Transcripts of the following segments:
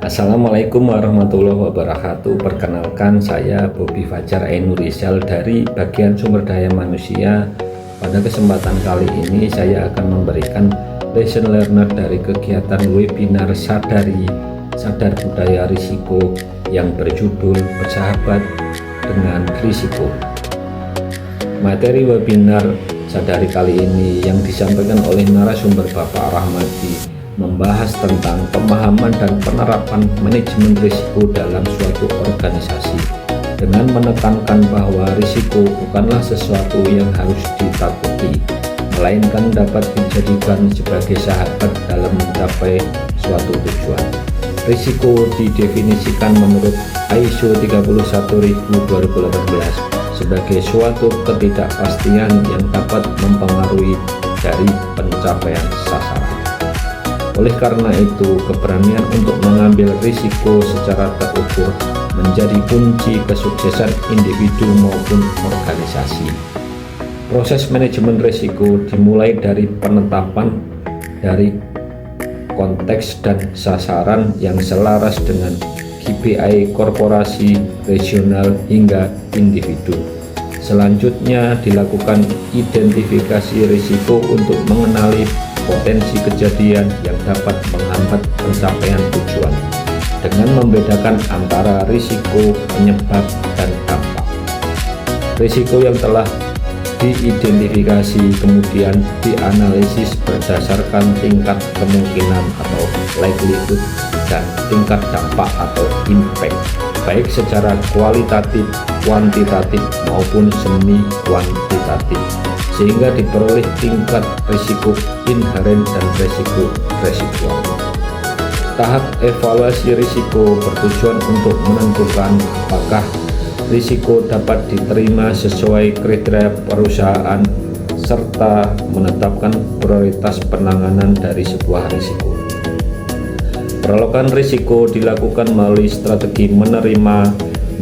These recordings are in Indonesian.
Assalamualaikum warahmatullahi wabarakatuh. Perkenalkan, saya Bobi Fajar Ainurizal dari bagian sumber daya manusia. Pada kesempatan kali ini saya akan memberikan lesson learner dari kegiatan webinar Sadar Budaya Risiko yang berjudul Bersahabat dengan Risiko. Materi webinar Sadari kali ini yang disampaikan oleh narasumber Bapak Rahmadi membahas tentang pemahaman dan penerapan manajemen risiko dalam suatu organisasi, dengan menekankan bahwa risiko bukanlah sesuatu yang harus ditakuti, melainkan dapat dijadikan sebagai sahabat dalam mencapai suatu tujuan. Risiko didefinisikan menurut ISO 31000/2018 sebagai suatu ketidakpastian yang dapat mempengaruhi dari pencapaian sasaran. Oleh karena itu, keberanian untuk mengambil risiko secara terukur menjadi kunci kesuksesan individu maupun organisasi. Proses manajemen risiko dimulai dari penetapan dari konteks dan sasaran yang selaras dengan KPI korporasi, regional, hingga individu. Selanjutnya dilakukan identifikasi risiko untuk mengenali potensi kejadian yang dapat menghambat pencapaian tujuan, dengan membedakan antara risiko penyebab dan dampak. Risiko yang telah diidentifikasi kemudian dianalisis berdasarkan tingkat kemungkinan atau likelihood dan tingkat dampak atau impact, baik secara kualitatif, kuantitatif maupun semi kuantitatif, sehingga diperoleh tingkat risiko inheren dan risiko residual. Tahap evaluasi risiko bertujuan untuk menentukan apakah risiko dapat diterima sesuai kriteria perusahaan serta menetapkan prioritas penanganan dari sebuah risiko. Pengelolaan risiko dilakukan melalui strategi menerima,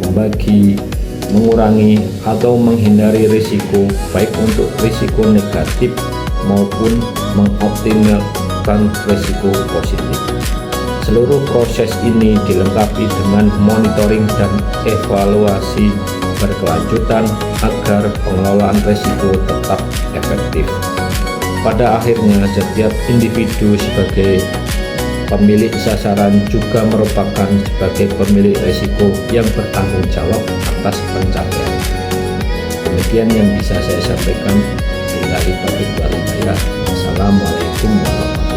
membagi, mengurangi atau menghindari risiko, baik untuk risiko negatif maupun mengoptimalkan risiko positif. Seluruh proses ini dilengkapi dengan monitoring dan evaluasi berkelanjutan agar pengelolaan risiko tetap efektif. Pada akhirnya, setiap individu sebagai pemilik sasaran juga merupakan sebagai pemilik risiko yang bertanggung jawab atas pencapaian. Demikian yang bisa saya sampaikan. Wassalamualaikum warahmatullahi wabarakatuh.